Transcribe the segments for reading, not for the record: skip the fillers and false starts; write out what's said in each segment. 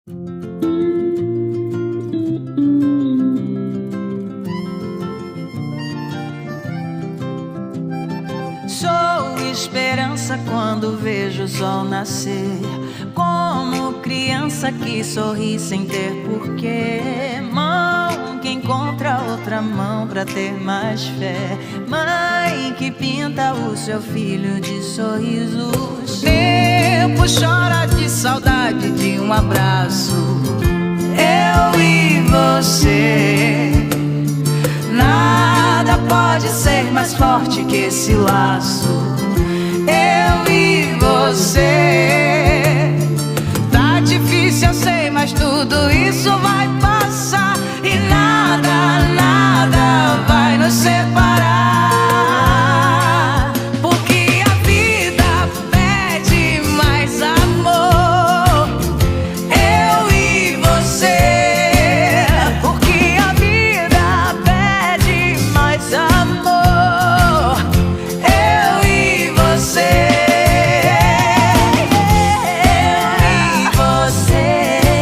Sou esperança quando vejo o sol nascer, como criança que sorri sem ter porquê. Mão que encontra outra mão pra ter mais fé, mãe que pinta o seu filho de sorrisos. Tempo chora de saudade de um abraço, eu e você. Nada pode ser mais forte que esse laço, eu e você. Tá difícil, eu sei, mas tudo isso vai passar e nada, nada vai nos separar. Porque a vida pede mais amor, eu e você. Porque a vida pede mais amor, eu e você.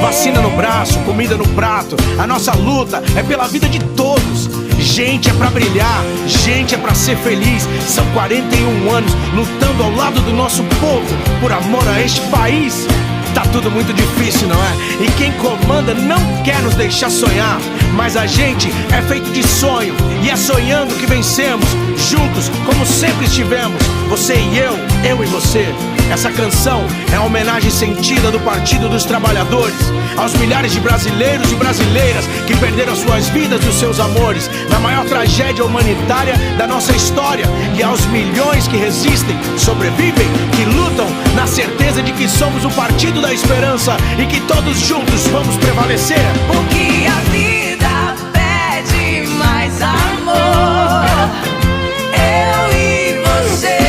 Vacina no braço, comida no prato. A nossa luta é pela vida de todos. Gente é pra brilhar, gente é pra ser feliz. São 41 anos lutando ao lado do nosso povo por amor a este país. Tá tudo muito difícil, não é? E quem comanda não quer nos deixar sonhar. Mas a gente é feito de sonho e é sonhando que vencemos. Juntos, como sempre estivemos, você e eu e você. Essa canção é uma homenagem sentida do Partido dos Trabalhadores aos milhares de brasileiros e brasileiras que perderam suas vidas e os seus amores na maior tragédia humanitária da nossa história, e aos milhões que resistem, sobrevivem, que lutam na certeza de que somos o Partido da Esperança e que todos juntos vamos prevalecer. Porque a vida pede mais amor, eu e você.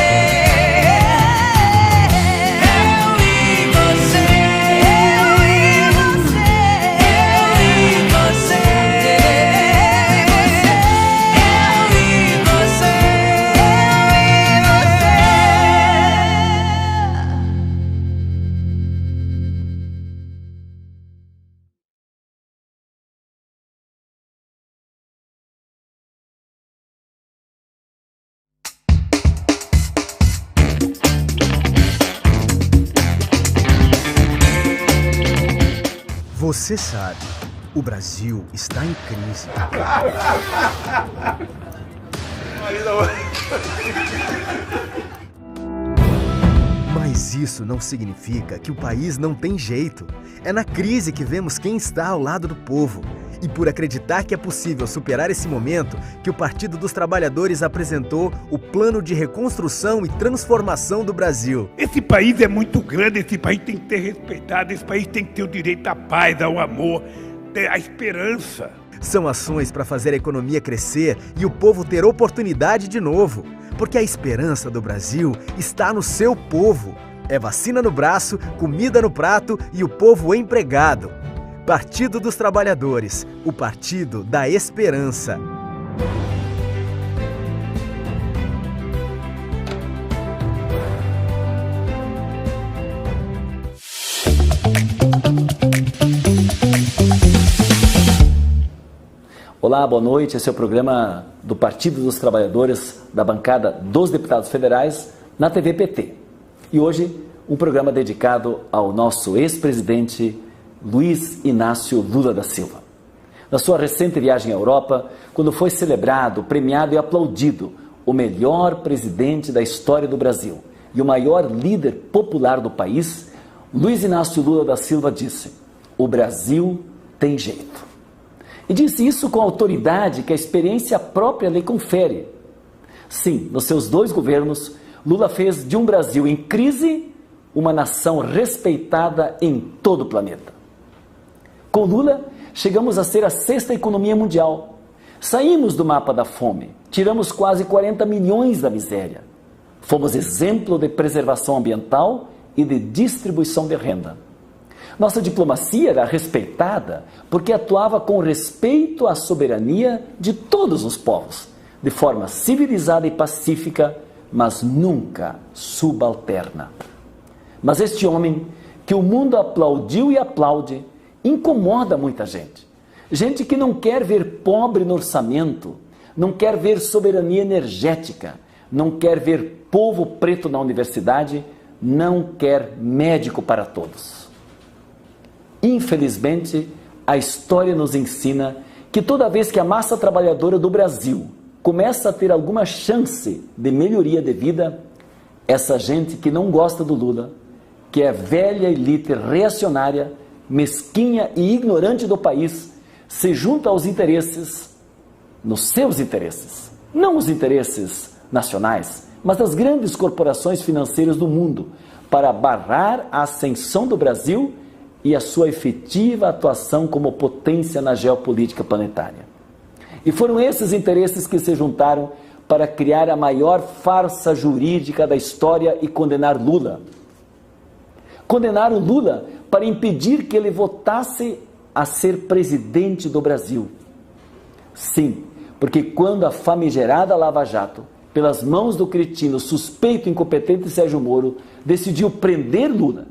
Você sabe, o Brasil está em crise. Mas isso não significa que o país não tem jeito. É na crise que vemos quem está ao lado do povo. E por acreditar que é possível superar esse momento, que o Partido dos Trabalhadores apresentou o Plano de Reconstrução e Transformação do Brasil. Esse país é muito grande, esse país tem que ser respeitado, esse país tem que ter o direito à paz, ao amor, à esperança. São ações para fazer a economia crescer e o povo ter oportunidade de novo. Porque a esperança do Brasil está no seu povo. É vacina no braço, comida no prato e o povo empregado. Partido dos Trabalhadores, o Partido da Esperança. Olá, boa noite. Esse é o programa do Partido dos Trabalhadores, da bancada dos deputados federais, na TV PT. E hoje, um programa dedicado ao nosso ex-presidente Luiz Inácio Lula da Silva. Na sua recente viagem à Europa, quando foi celebrado, premiado e aplaudido o melhor presidente da história do Brasil e o maior líder popular do país, Luiz Inácio Lula da Silva disse: "O Brasil tem jeito." E disse isso com a autoridade que a experiência própria lhe confere. Sim, nos seus 2 governos, Lula fez de um Brasil em crise uma nação respeitada em todo o planeta. Com Lula, chegamos a ser a 6ª economia mundial. Saímos do mapa da fome, tiramos quase 40 milhões da miséria. Fomos exemplo de preservação ambiental e de distribuição de renda. Nossa diplomacia era respeitada porque atuava com respeito à soberania de todos os povos, de forma civilizada e pacífica, mas nunca subalterna. Mas este homem, que o mundo aplaudiu e aplaude, incomoda muita gente. Gente que não quer ver pobre no orçamento, não quer ver soberania energética, não quer ver povo preto na universidade, não quer médico para todos. Infelizmente, a história nos ensina que toda vez que a massa trabalhadora do Brasil começa a ter alguma chance de melhoria de vida, essa gente que não gosta do Lula, que é velha elite reacionária, mesquinha e ignorante do país, se junta aos interesses, nos seus interesses, não os interesses nacionais, mas das grandes corporações financeiras do mundo, para barrar a ascensão do Brasil e a sua efetiva atuação como potência na geopolítica planetária. E foram esses interesses que se juntaram para criar a maior farsa jurídica da história e condenar Lula. Condenaram Lula para impedir que ele votasse a ser presidente do Brasil. Sim, porque quando a famigerada Lava Jato, pelas mãos do cretino suspeito e incompetente Sérgio Moro, decidiu prender Lula,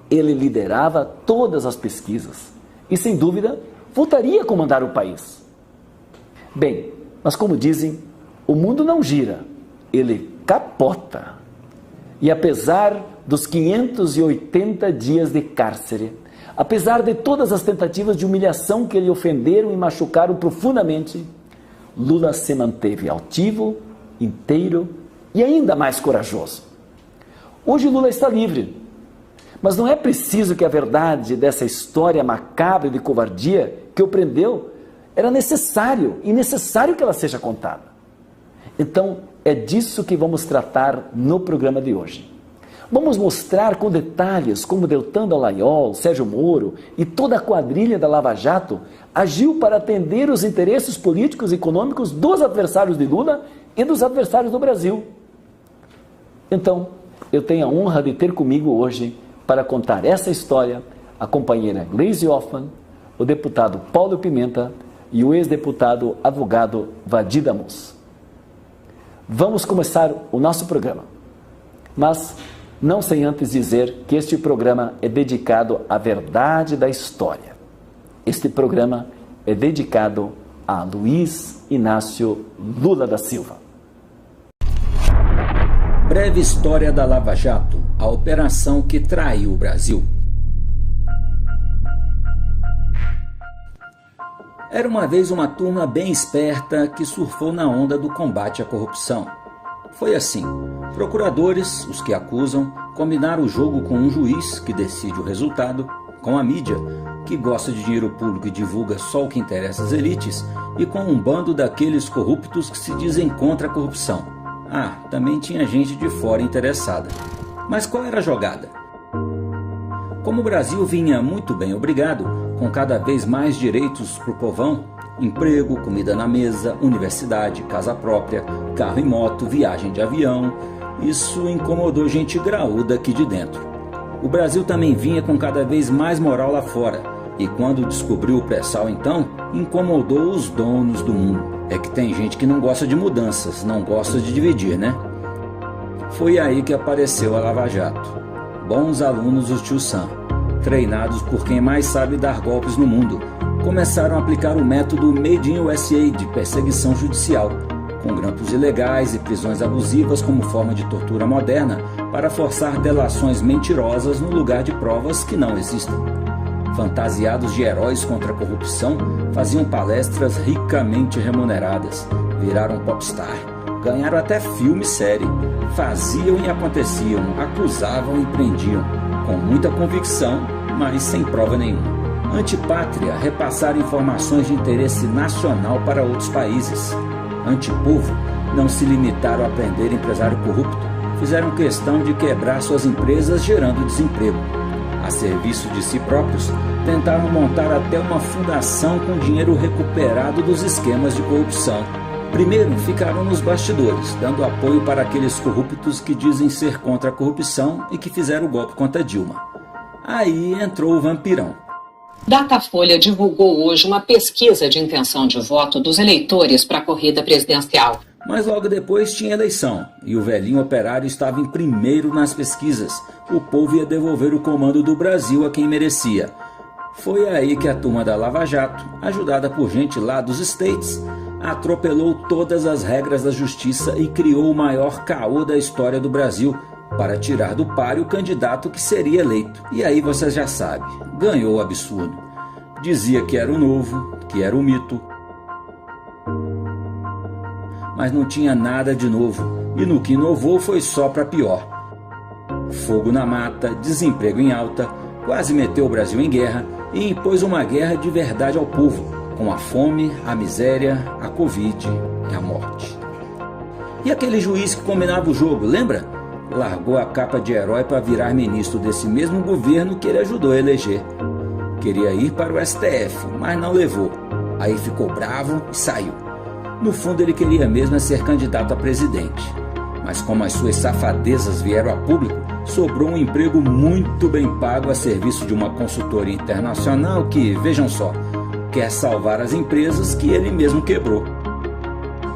ele liderava todas as pesquisas e, sem dúvida, voltaria a comandar o país. Bem, mas como dizem, o mundo não gira, ele capota. E apesar dos 580 dias de cárcere, apesar de todas as tentativas de humilhação que lhe ofenderam e machucaram profundamente, Lula se manteve altivo, inteiro e ainda mais corajoso. Hoje Lula está livre, mas não é preciso que a verdade dessa história macabra de covardia que o prendeu era necessário que ela seja contada. Então, é disso que vamos tratar no programa de hoje. Vamos mostrar com detalhes como Deltan Dallagnol, Sérgio Moro e toda a quadrilha da Lava Jato agiu para atender os interesses políticos e econômicos dos adversários de Lula e dos adversários do Brasil. Então, eu tenho a honra de ter comigo hoje, para contar essa história, a companheira Gleisi Hoffmann, o deputado Paulo Pimenta e o ex-deputado advogado Vadi Damus. Vamos começar o nosso programa, mas não sem antes dizer que este programa é dedicado à verdade da história. Este programa é dedicado a Luiz Inácio Lula da Silva. Breve história da Lava Jato, a operação que traiu o Brasil. Era uma vez uma turma bem esperta que surfou na onda do combate à corrupção. Foi assim: procuradores, os que acusam, combinaram o jogo com um juiz que decide o resultado, com a mídia, que gosta de dinheiro público e divulga só o que interessa às elites, e com um bando daqueles corruptos que se dizem contra a corrupção. Ah, também tinha gente de fora interessada. Mas qual era a jogada? Como o Brasil vinha muito bem obrigado, com cada vez mais direitos para o povão, emprego, comida na mesa, universidade, casa própria, carro e moto, viagem de avião, isso incomodou gente graúda aqui de dentro. O Brasil também vinha com cada vez mais moral lá fora, e quando descobriu o pré-sal então, incomodou os donos do mundo. É que tem gente que não gosta de mudanças, não gosta de dividir, né? Foi aí que apareceu a Lava Jato. Bons alunos do Tio Sam, treinados por quem mais sabe dar golpes no mundo, começaram a aplicar o método Made in USA de perseguição judicial, com grampos ilegais e prisões abusivas como forma de tortura moderna para forçar delações mentirosas no lugar de provas que não existem. Fantasiados de heróis contra a corrupção, faziam palestras ricamente remuneradas, viraram popstar, ganharam até filme e série, faziam e aconteciam, acusavam e prendiam, com muita convicção, mas sem prova nenhuma. Antipátria, repassaram informações de interesse nacional para outros países. Antipovo, não se limitaram a prender empresário corrupto, fizeram questão de quebrar suas empresas gerando desemprego. A serviço de si próprios, tentaram montar até uma fundação com dinheiro recuperado dos esquemas de corrupção. Primeiro, ficaram nos bastidores, dando apoio para aqueles corruptos que dizem ser contra a corrupção e que fizeram o golpe contra Dilma. Aí entrou o vampirão. Datafolha divulgou hoje uma pesquisa de intenção de voto dos eleitores para a corrida presidencial. Mas logo depois tinha eleição, e o velhinho operário estava em primeiro nas pesquisas. O povo ia devolver o comando do Brasil a quem merecia. Foi aí que a turma da Lava Jato, ajudada por gente lá dos States, atropelou todas as regras da justiça e criou o maior caô da história do Brasil para tirar do páreo o candidato que seria eleito. E aí você já sabe, ganhou o absurdo. Dizia que era o novo, que era o mito. Mas não tinha nada de novo, e no que inovou foi só para pior. Fogo na mata, desemprego em alta, quase meteu o Brasil em guerra e impôs uma guerra de verdade ao povo, com a fome, a miséria, a Covid e a morte. E aquele juiz que combinava o jogo, lembra? Largou a capa de herói para virar ministro desse mesmo governo que ele ajudou a eleger. Queria ir para o STF, mas não levou. Aí ficou bravo e saiu. No fundo ele queria mesmo ser candidato a presidente. Mas como as suas safadezas vieram a público, sobrou um emprego muito bem pago a serviço de uma consultoria internacional que, vejam só, quer salvar as empresas que ele mesmo quebrou.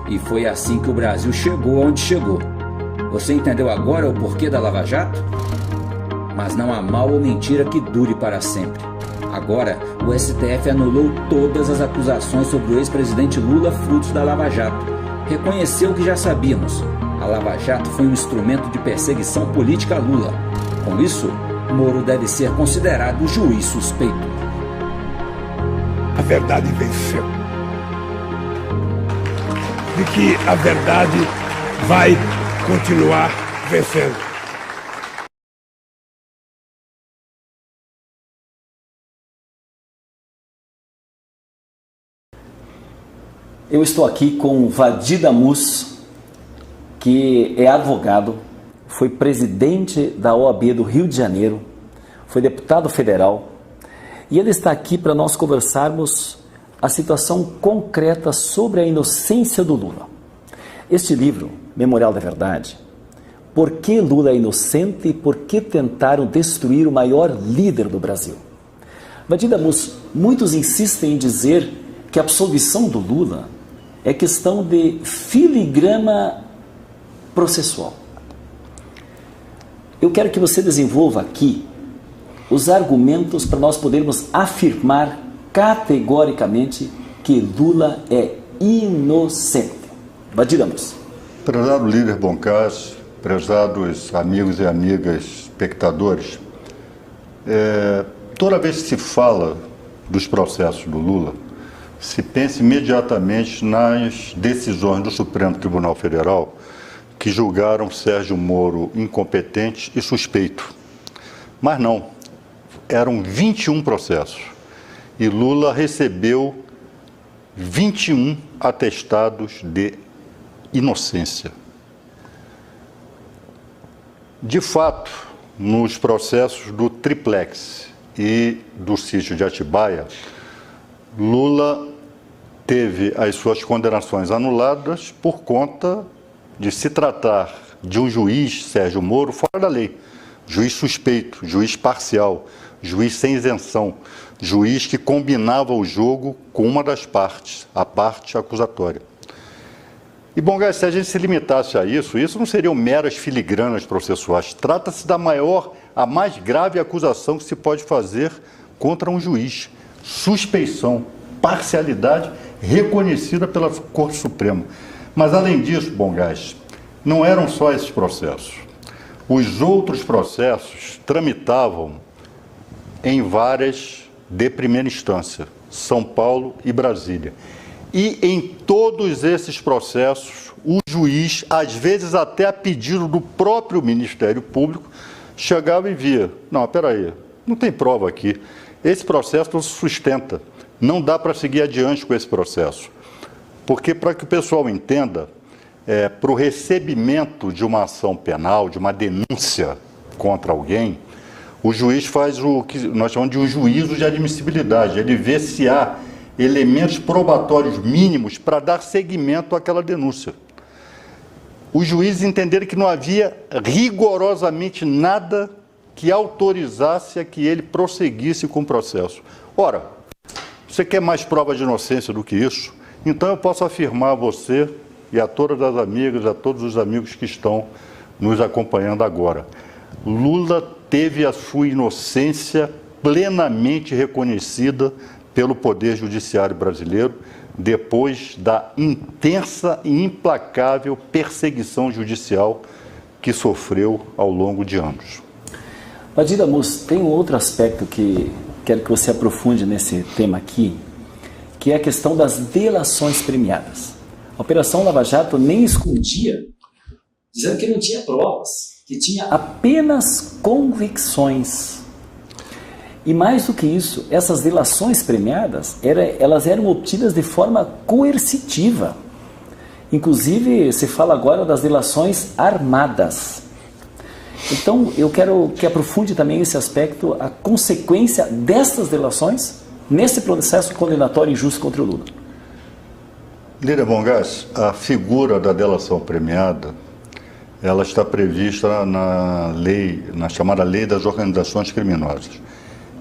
E foi assim que o Brasil chegou onde chegou. Você entendeu agora o porquê da Lava Jato? Mas não há mal ou mentira que dure para sempre. Agora, o STF anulou todas as acusações sobre o ex-presidente Lula frutos da Lava Jato. Reconheceu o que já sabíamos. A Lava Jato foi um instrumento de perseguição política a Lula. Com isso, Moro deve ser considerado juiz suspeito. A verdade venceu. De que a verdade vai continuar vencendo. Eu estou aqui com Vadir Damus, que é advogado, foi presidente da OAB do Rio de Janeiro, foi deputado federal, e ele está aqui para nós conversarmos a situação concreta sobre a inocência do Lula. Este livro, Memorial da Verdade, por que Lula é inocente e por que tentaram destruir o maior líder do Brasil? Vadir Damus, muitos insistem em dizer que a absolvição do Lula é questão de filigrama processual. Eu quero que você desenvolva aqui os argumentos para nós podermos afirmar categoricamente que Lula é inocente. Vadir Damus. Prezado líder Boncas, prezados amigos e amigas espectadores, toda vez que se fala dos processos do Lula, se pensa imediatamente nas decisões do Supremo Tribunal Federal que julgaram Sérgio Moro incompetente e suspeito. Mas não, eram 21 processos e Lula recebeu 21 atestados de inocência. De fato, nos processos do Triplex e do sítio de Atibaia, Lula teve as suas condenações anuladas por conta de se tratar de um juiz, Sérgio Moro, fora da lei. Juiz suspeito, juiz parcial, juiz sem isenção, juiz que combinava o jogo com uma das partes, a parte acusatória. E, bom, se a gente se limitasse a isso não seriam meras filigranas processuais. Trata-se da a mais grave acusação que se pode fazer contra um juiz. Suspeição, parcialidade reconhecida pela Corte Suprema. Mas, além disso, bom, não eram só esses processos. Os outros processos tramitavam em várias de primeira instância, São Paulo e Brasília. E em todos esses processos, o juiz, às vezes até a pedido do próprio Ministério Público, chegava e via, não, peraí, não tem prova aqui, esse processo não se sustenta, não dá para seguir adiante com esse processo. Porque, para que o pessoal entenda, para o recebimento de uma ação penal, de uma denúncia contra alguém, o juiz faz o que nós chamamos de um juízo de admissibilidade. Ele vê se há elementos probatórios mínimos para dar seguimento àquela denúncia. Os juízes entenderam que não havia rigorosamente nada que autorizasse a que ele prosseguisse com o processo. Ora, você quer mais prova de inocência do que isso? Então eu posso afirmar a você e a todas as amigas, a todos os amigos que estão nos acompanhando agora. Lula teve a sua inocência plenamente reconhecida pelo Poder Judiciário brasileiro, depois da intensa e implacável perseguição judicial que sofreu ao longo de anos. Vadir Amus, tem um outro aspecto que quero que você aprofunde nesse tema aqui, que é a questão das delações premiadas. A Operação Lava Jato nem escondia, dizendo que não tinha provas, que tinha apenas convicções. E mais do que isso, essas delações premiadas, elas eram obtidas de forma coercitiva. Inclusive, se fala agora das delações armadas. Então, eu quero que aprofunde também esse aspecto, a consequência dessas delações nesse processo condenatório injusto contra o Lula. Líder Bongás, a figura da delação premiada, ela está prevista na lei, na chamada Lei das Organizações Criminosas.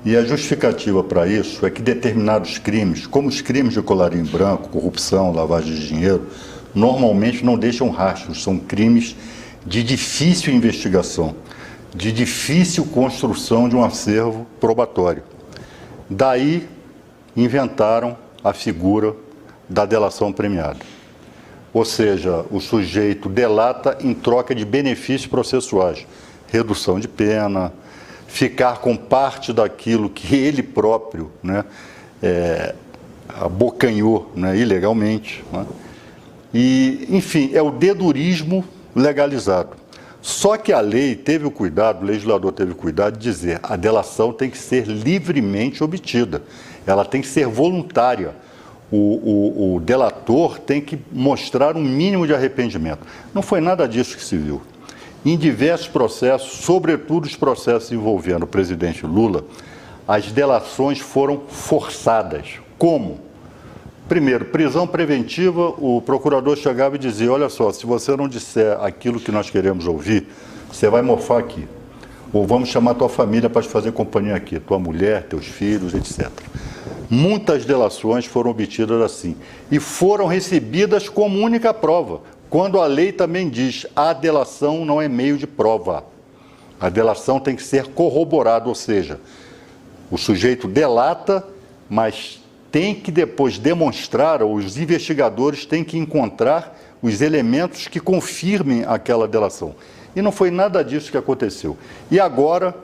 E a justificativa para isso é que determinados crimes, como os crimes de colarinho branco, corrupção, lavagem de dinheiro, normalmente não deixam rastros, são crimes de difícil investigação, de difícil construção de um acervo probatório. Daí inventaram a figura da delação premiada. Ou seja, o sujeito delata em troca de benefícios processuais, redução de pena, ficar com parte daquilo que ele próprio, né, abocanhou, né, ilegalmente. Né? E, enfim, é o dedurismo legalizado. Só que a lei teve o cuidado, o legislador teve o cuidado de dizer a delação tem que ser livremente obtida, ela tem que ser voluntária. O delator tem que mostrar um mínimo de arrependimento. Não foi nada disso que se viu. Em diversos processos, sobretudo os processos envolvendo o presidente Lula, as delações foram forçadas. Como? Primeiro, prisão preventiva, o procurador chegava e dizia, olha só, se você não disser aquilo que nós queremos ouvir, você vai mofar aqui. Ou vamos chamar tua família para te fazer companhia aqui, tua mulher, teus filhos, etc. Muitas delações foram obtidas assim e foram recebidas como única prova, quando a lei também diz a delação não é meio de prova. A delação tem que ser corroborada, ou seja, o sujeito delata, mas tem que depois demonstrar, ou os investigadores têm que encontrar os elementos que confirmem aquela delação. E não foi nada disso que aconteceu. E agora,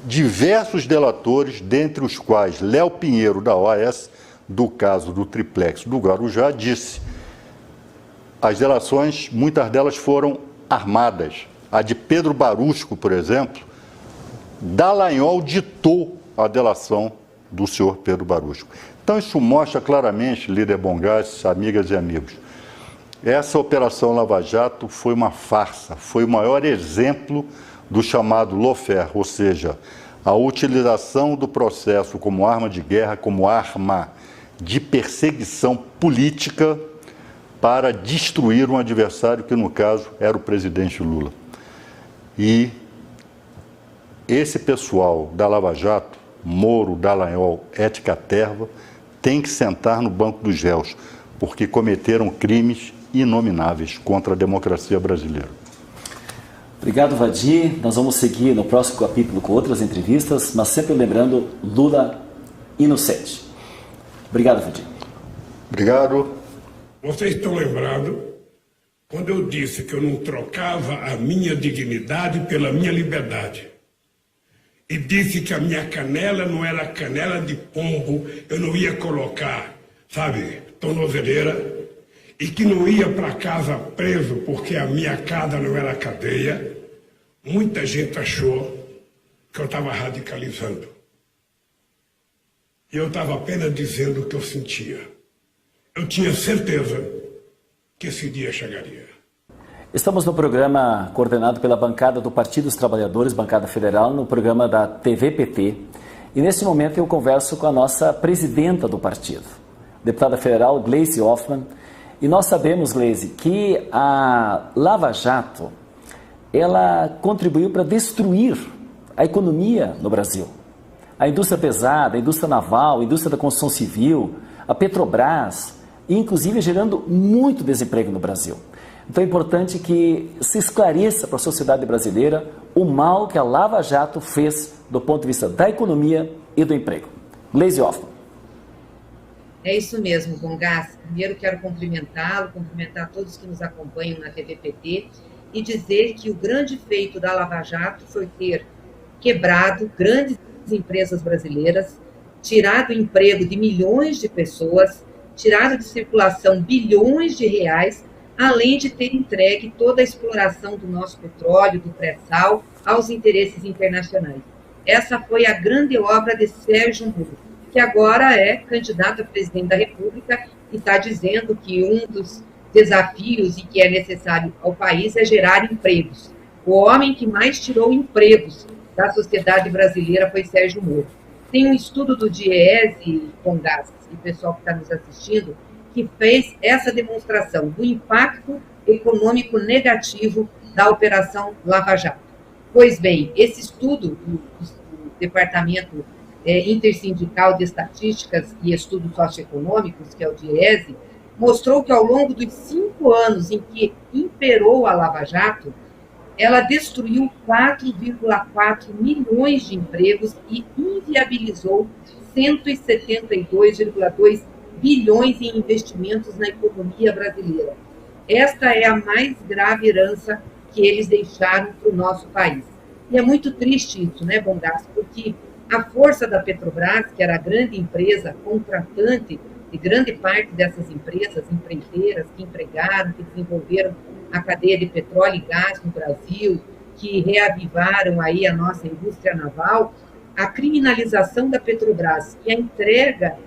diversos delatores, dentre os quais Léo Pinheiro, da OAS, do caso do triplex do Guarujá, disse: as delações, muitas delas foram armadas. A de Pedro Barusco, por exemplo, Dallagnol ditou a delação do senhor Pedro Barusco. Então isso mostra claramente, líder Bongás, amigas e amigos, essa Operação Lava Jato foi uma farsa, foi o maior exemplo do chamado lawfare, ou seja, a utilização do processo como arma de guerra, como arma de perseguição política para destruir um adversário que, no caso, era o presidente Lula. E esse pessoal da Lava Jato, Moro, Dallagnol, Ética Terva, tem que sentar no banco dos réus, porque cometeram crimes inomináveis contra a democracia brasileira. Obrigado, Vadir. Nós vamos seguir no próximo capítulo com outras entrevistas, mas sempre lembrando Lula inocente. Obrigado, Vadir. Obrigado. Vocês estão lembrados quando eu disse que eu não trocava a minha dignidade pela minha liberdade. E disse que a minha canela não era canela de pombo, eu não ia colocar, sabe, tornozeleira, e que não ia para casa preso porque a minha casa não era cadeia. Muita gente achou que eu estava radicalizando. E eu estava apenas dizendo o que eu sentia. Eu tinha certeza que esse dia chegaria. Estamos no programa coordenado pela bancada do Partido dos Trabalhadores, bancada federal, no programa da TVPT. E nesse momento eu converso com a nossa presidenta do partido, deputada federal Gleisi Hoffmann. E nós sabemos, Gleisi, que a Lava Jato, ela contribuiu para destruir a economia no Brasil. A indústria pesada, a indústria naval, a indústria da construção civil, a Petrobras, inclusive gerando muito desemprego no Brasil. Então é importante que se esclareça para a sociedade brasileira o mal que a Lava Jato fez do ponto de vista da economia e do emprego. Gleisi Hoffmann. É isso mesmo, Bongas. Primeiro quero cumprimentar todos que nos acompanham na TVPT e dizer que o grande feito da Lava Jato foi ter quebrado grandes empresas brasileiras, tirado o emprego de milhões de pessoas, tirado de circulação bilhões de reais, além de ter entregue toda a exploração do nosso petróleo, do pré-sal, aos interesses internacionais. Essa foi a grande obra de Sérgio Moro, que agora é candidato a presidente da República e está dizendo que um dos desafios e que é necessário ao país é gerar empregos. O homem que mais tirou empregos da sociedade brasileira foi Sérgio Moro. Tem um estudo do DIEESE, Bongas, e o pessoal que está nos assistindo, que fez essa demonstração do impacto econômico negativo da Operação Lava Jato. Pois bem, esse estudo do Departamento Intersindical de Estatísticas e Estudos Socioeconômicos, que é o DIEESE, mostrou que ao longo dos 5 anos em que imperou a Lava Jato, ela destruiu 4,4 milhões de empregos e inviabilizou 172,2 bilhões em investimentos na economia brasileira. Esta é a mais grave herança que eles deixaram para o nosso país. E é muito triste isso, né, Bongas? Porque a força da Petrobras, que era a grande empresa contratante de grande parte dessas empresas empreiteiras que empregaram, que desenvolveram a cadeia de petróleo e gás no Brasil, que reavivaram aí a nossa indústria naval, a criminalização da Petrobras e a entrega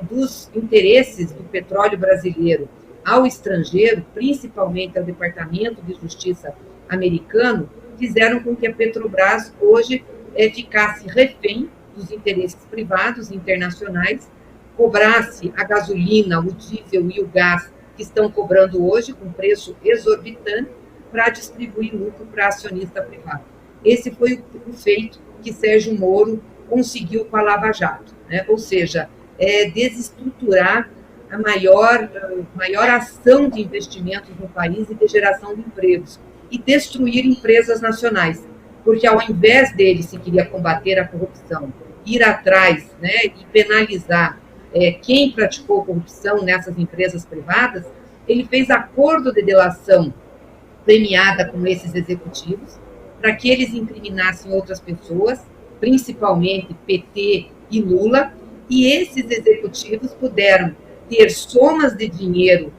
dos interesses do petróleo brasileiro ao estrangeiro, principalmente ao Departamento de Justiça americano, fizeram com que a Petrobras hoje ficasse refém dos interesses privados internacionais, cobrasse a gasolina, o diesel e o gás que estão cobrando hoje com preço exorbitante para distribuir lucro para acionista privado. Esse foi o feito que Sérgio Moro conseguiu com a Lava Jato, né? Ou seja, desestruturar a maior ação de investimentos no país e de geração de empregos e destruir empresas nacionais, porque ao invés dele, se queria combater a corrupção, ir atrás, né, e penalizar quem praticou corrupção nessas empresas privadas, ele fez acordo de delação premiada com esses executivos para que eles incriminassem outras pessoas, principalmente PT e Lula, e esses executivos puderam ter somas de dinheiro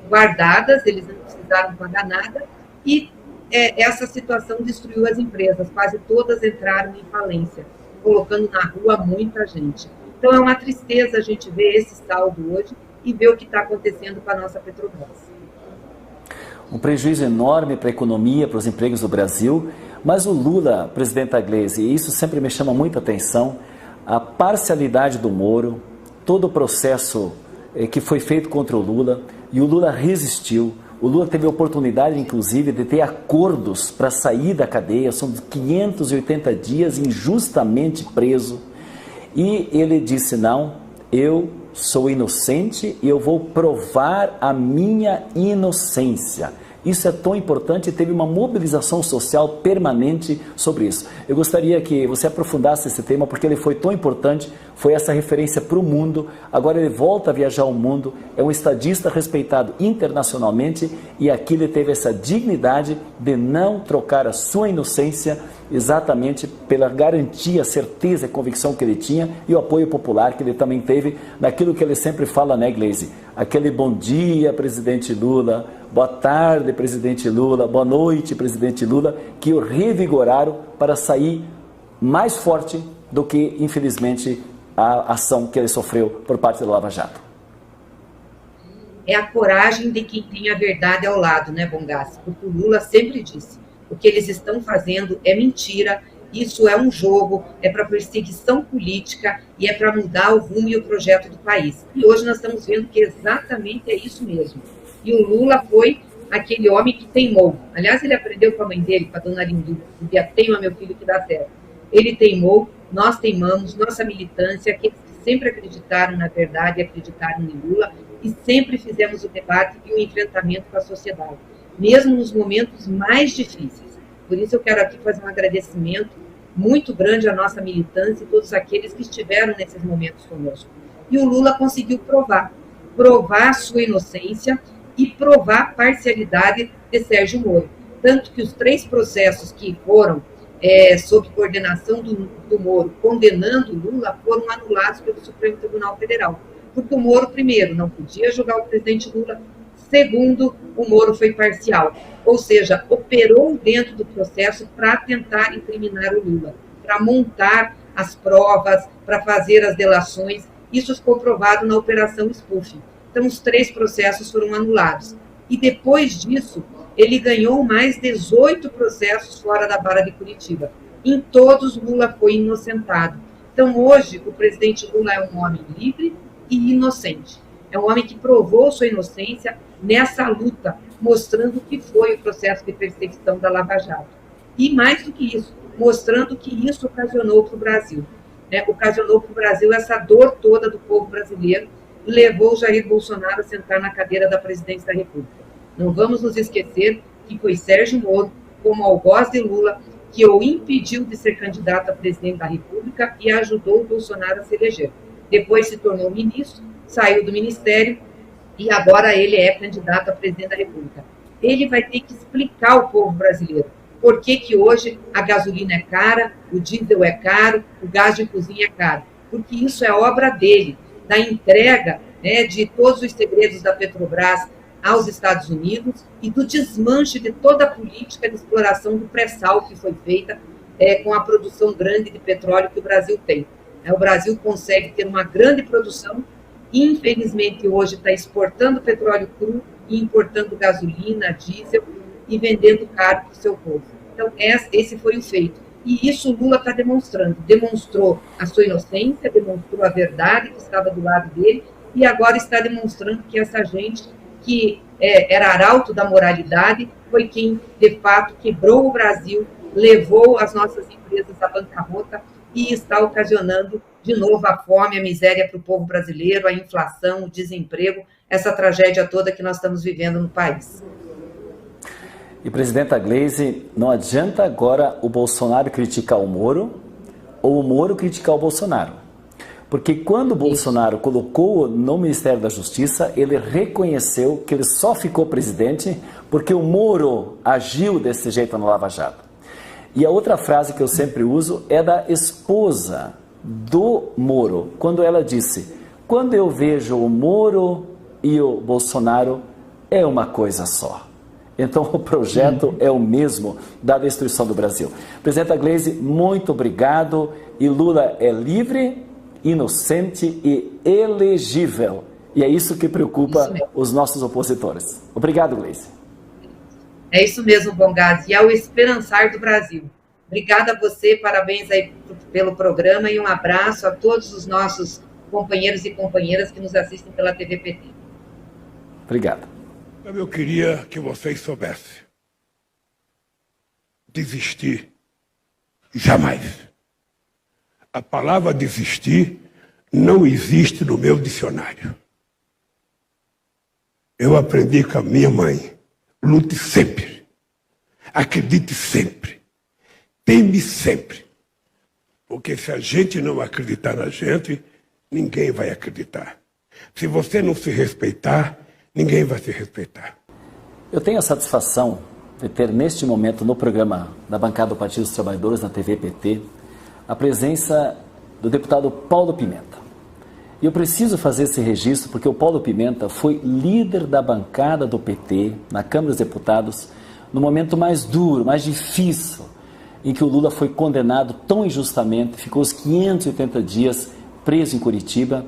guardadas, eles não precisaram pagar nada, e essa situação destruiu as empresas, quase todas entraram em falência, colocando na rua muita gente. Então é uma tristeza a gente ver esse saldo hoje e ver o que está acontecendo com a nossa Petrobras. Um prejuízo enorme para a economia, para os empregos do Brasil, mas o Lula, presidenta Gleisi, e isso sempre me chama muita atenção, a parcialidade do Moro, todo o processo que foi feito contra o Lula, e o Lula resistiu. O Lula teve a oportunidade, inclusive, de ter acordos para sair da cadeia, são 580 dias injustamente preso, e ele disse, não, eu sou inocente e eu vou provar a minha inocência. Isso é tão importante e teve uma mobilização social permanente sobre isso. Eu gostaria que você aprofundasse esse tema porque ele foi tão importante, foi essa referência para o mundo, agora ele volta a viajar ao mundo, é um estadista respeitado internacionalmente e aqui ele teve essa dignidade de não trocar a sua inocência exatamente pela garantia, certeza e convicção que ele tinha e o apoio popular que ele também teve naquilo que ele sempre fala, né, Gleisi? Aquele bom dia, presidente Lula, boa tarde, presidente Lula, boa noite, presidente Lula, que o revigoraram para sair mais forte do que, infelizmente, a ação que ele sofreu por parte da Lava Jato. É a coragem de quem tem a verdade ao lado, né, Bongas? Porque o Lula sempre disse, o que eles estão fazendo é mentira, isso é um jogo, é para perseguição política e é para mudar o rumo e o projeto do país. E hoje nós estamos vendo que exatamente é isso mesmo. E o Lula foi aquele homem que teimou. Aliás, ele aprendeu com a mãe dele, com a dona Lindu, dizia, teima meu filho que dá certo. Ele teimou, nós teimamos, nossa militância, aqueles que sempre acreditaram na verdade, acreditaram em Lula, e sempre fizemos o debate e o enfrentamento com a sociedade, mesmo nos momentos mais difíceis. Por isso eu quero aqui fazer um agradecimento muito grande a nossa militância e todos aqueles que estiveram nesses momentos conosco. E o Lula conseguiu provar sua inocência e provar a parcialidade de Sérgio Moro. Tanto que os 3 processos que foram sob coordenação do Moro, condenando o Lula, foram anulados pelo Supremo Tribunal Federal. Porque o Moro, primeiro, não podia julgar o presidente Lula, segundo, o Moro foi parcial. Ou seja, operou dentro do processo para tentar incriminar o Lula, para montar as provas, para fazer as delações. Isso ficou provado na Operação Spoofing. Então, os 3 processos foram anulados. E depois disso, ele ganhou mais 18 processos fora da vara de Curitiba. Em todos, Lula foi inocentado. Então, hoje, o presidente Lula é um homem livre e inocente. É um homem que provou sua inocência nessa luta, mostrando o que foi o processo de perseguição da Lava Jato. E, mais do que isso, mostrando que isso ocasionou para o Brasil. Ocasionou para o Brasil essa dor toda do povo brasileiro, levou Jair Bolsonaro a sentar na cadeira da presidência da República. Não vamos nos esquecer que foi Sérgio Moro, como algoz de Lula, que o impediu de ser candidato a presidente da República e ajudou o Bolsonaro a se eleger. Depois se tornou ministro, saiu do ministério e agora ele é candidato a presidente da República. Ele vai ter que explicar ao povo brasileiro por que hoje a gasolina é cara, o diesel é caro, o gás de cozinha é caro. Porque isso é obra dele, da entrega de todos os segredos da Petrobras aos Estados Unidos e do desmanche de toda a política de exploração do pré-sal que foi feita com a produção grande de petróleo que o Brasil tem. O Brasil consegue ter uma grande produção e, infelizmente, hoje está exportando petróleo cru e importando gasolina, diesel e vendendo caro para o seu povo. Então, esse foi o feito. E isso o Lula está demonstrando. Demonstrou a sua inocência, demonstrou a verdade que estava do lado dele e agora está demonstrando que essa gente que era arauto da moralidade foi quem, de fato, quebrou o Brasil, levou as nossas empresas à bancarrota e está ocasionando, de novo, a fome, a miséria para o povo brasileiro, a inflação, o desemprego, essa tragédia toda que nós estamos vivendo no país. E, presidenta Gleisi, não adianta agora o Bolsonaro criticar o Moro ou o Moro criticar o Bolsonaro. Porque quando o Bolsonaro colocou no Ministério da Justiça, ele reconheceu que ele só ficou presidente porque o Moro agiu desse jeito na Lava Jato. E a outra frase que eu sempre uso é da esposa do Moro, quando ela disse: quando eu vejo o Moro e o Bolsonaro, é uma coisa só. Então o projeto é o mesmo da destruição do Brasil. Presidenta Gleisi, muito obrigado. E Lula é livre, inocente e elegível. E é isso que preocupa os nossos opositores. Obrigado, Gleisi. É isso mesmo, Bongás. E é o esperançar do Brasil. Obrigada a você, parabéns aí pelo programa e um abraço a todos os nossos companheiros e companheiras que nos assistem pela TV PT. Obrigado. Eu queria que vocês soubessem. Desistir, jamais. A palavra desistir não existe no meu dicionário. Eu aprendi com a minha mãe. Lute sempre. Acredite sempre. Teme sempre. Porque se a gente não acreditar na gente, ninguém vai acreditar. Se você não se respeitar, ninguém vai se respeitar. Eu tenho a satisfação de ter neste momento no programa da bancada do Partido dos Trabalhadores na TV PT a presença do deputado Paulo Pimenta. E eu preciso fazer esse registro porque o Paulo Pimenta foi líder da bancada do PT na Câmara dos Deputados no momento mais duro, mais difícil, em que o Lula foi condenado tão injustamente, ficou os 580 dias preso em Curitiba.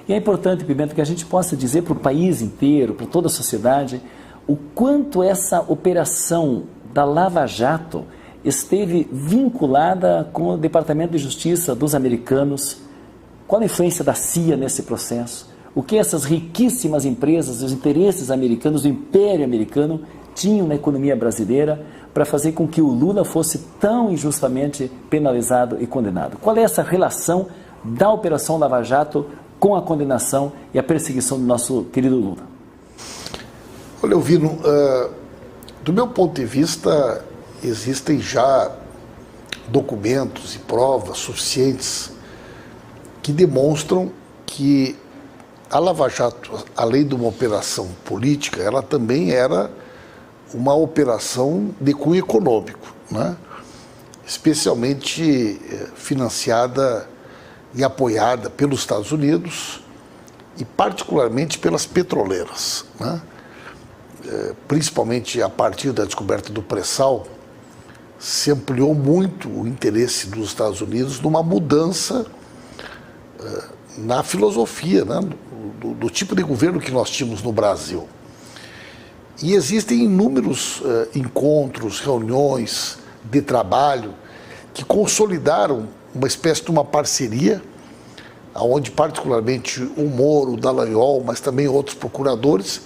E é importante, Pimenta, que a gente possa dizer para o país inteiro, para toda a sociedade, o quanto essa operação da Lava Jato esteve vinculada com o Departamento de Justiça dos americanos, qual a influência da CIA nesse processo, o que essas riquíssimas empresas, os interesses americanos, do Império Americano, tinham na economia brasileira para fazer com que o Lula fosse tão injustamente penalizado e condenado. Qual é essa relação da Operação Lava Jato com a condenação e a perseguição do nosso querido Lula? Olha, Elvino, do meu ponto de vista, existem já documentos e provas suficientes que demonstram que a Lava Jato, além de uma operação política, ela também era uma operação de cunho econômico, né? Especialmente financiada e apoiada pelos Estados Unidos e particularmente pelas petroleiras, né? Principalmente a partir da descoberta do pré-sal, se ampliou muito o interesse dos Estados Unidos numa mudança na filosofia, né? do tipo de governo que nós tínhamos no Brasil. E existem inúmeros encontros, reuniões de trabalho que consolidaram uma espécie de uma parceria, onde particularmente o Moro, o Dallagnol, mas também outros procuradores,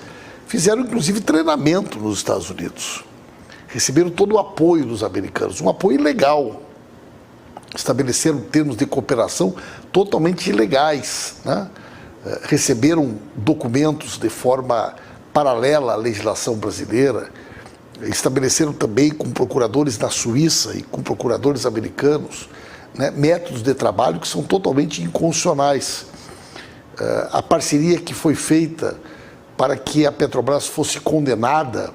fizeram inclusive treinamento nos Estados Unidos. Receberam todo o apoio dos americanos, um apoio ilegal. Estabeleceram termos de cooperação totalmente ilegais, né? Receberam documentos de forma paralela à legislação brasileira, estabeleceram também com procuradores na Suíça e com procuradores americanos, né, métodos de trabalho que são totalmente inconstitucionais. A parceria que foi feita para que a Petrobras fosse condenada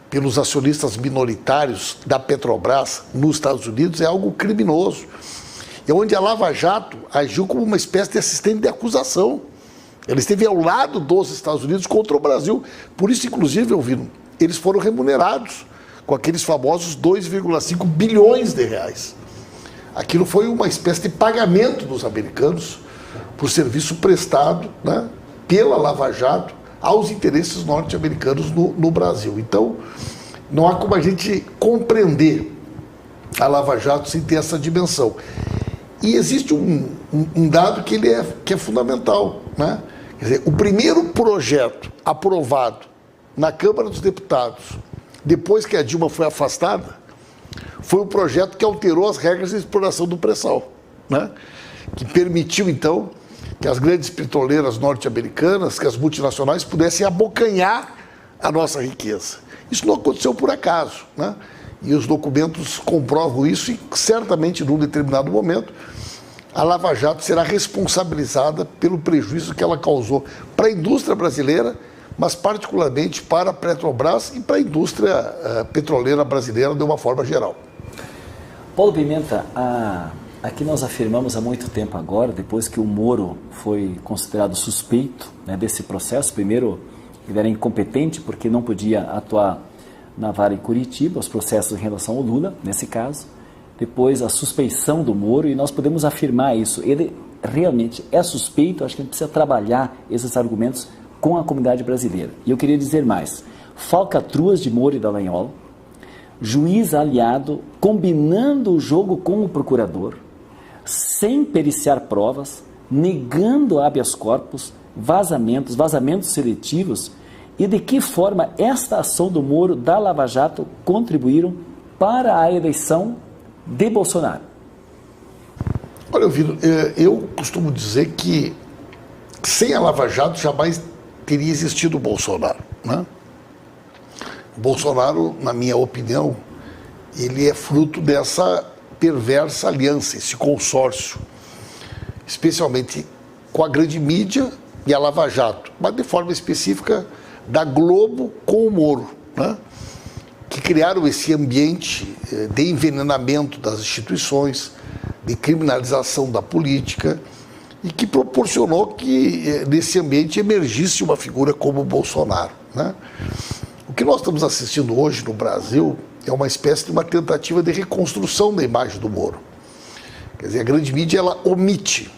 pelos acionistas minoritários da Petrobras nos Estados Unidos é algo criminoso. É onde a Lava Jato agiu como uma espécie de assistente de acusação. Ela esteve ao lado dos Estados Unidos contra o Brasil. Por isso, inclusive, Elvino, eles foram remunerados com aqueles famosos 2,5 bilhões de reais. Aquilo foi uma espécie de pagamento dos americanos por serviço prestado, né, pela Lava Jato aos interesses norte-americanos no Brasil. Então, não há como a gente compreender a Lava Jato sem ter essa dimensão. E existe um dado que é fundamental, né? Quer dizer, o primeiro projeto aprovado na Câmara dos Deputados, depois que a Dilma foi afastada, foi o projeto que alterou as regras de exploração do pré-sal, né? Que permitiu, então, que as grandes petroleiras norte-americanas, que as multinacionais pudessem abocanhar a nossa riqueza. Isso não aconteceu por acaso, né? E os documentos comprovam isso e certamente, num determinado momento, a Lava Jato será responsabilizada pelo prejuízo que ela causou para a indústria brasileira, mas particularmente para a Petrobras e para a indústria petroleira brasileira de uma forma geral. Paulo Pimenta, aqui nós afirmamos há muito tempo agora, depois que o Moro foi considerado suspeito, né, desse processo, primeiro ele era incompetente porque não podia atuar na vara em Curitiba, os processos em relação ao Lula, nesse caso, depois a suspeição do Moro, e nós podemos afirmar isso, ele realmente é suspeito. Acho que a gente precisa trabalhar esses argumentos com a comunidade brasileira. E eu queria dizer mais, falcatruas de Moro e Dallagnol, juiz aliado, combinando o jogo com o procurador, sem periciar provas, negando habeas corpus, vazamentos seletivos, e de que forma esta ação do Moro, da Lava Jato, contribuíram para a eleição de Bolsonaro? Olha, Elvino, eu costumo dizer que sem a Lava Jato jamais teria existido o Bolsonaro, né? O Bolsonaro, na minha opinião, ele é fruto dessa perversa aliança, esse consórcio, especialmente com a grande mídia e a Lava Jato, mas de forma específica da Globo com o Moro, né? Que criaram esse ambiente de envenenamento das instituições, de criminalização da política, e que proporcionou que nesse ambiente emergisse uma figura como o Bolsonaro, né? O que nós estamos assistindo hoje no Brasil é uma espécie de uma tentativa de reconstrução da imagem do Moro. Quer dizer, a grande mídia, ela omite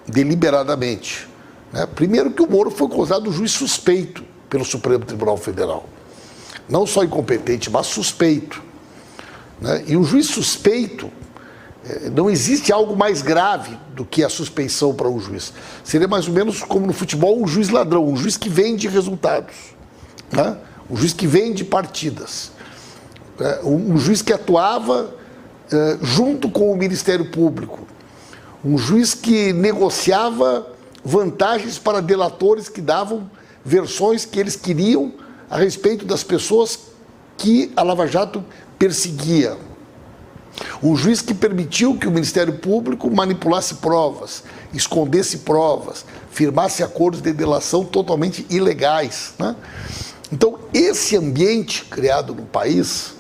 deliberadamente, né? Primeiro que o Moro foi considerado um juiz suspeito pelo Supremo Tribunal Federal. Não só incompetente, mas suspeito, né? E um juiz suspeito, não existe algo mais grave do que a suspeição para um juiz. Seria mais ou menos como no futebol um juiz ladrão, um juiz que vende resultados, né? Um juiz que vende partidas, um juiz que atuava junto com o Ministério Público, um juiz que negociava vantagens para delatores que davam versões que eles queriam a respeito das pessoas que a Lava Jato perseguia. Um juiz que permitiu que o Ministério Público manipulasse provas, escondesse provas, firmasse acordos de delação totalmente ilegais, né? Então, esse ambiente criado no país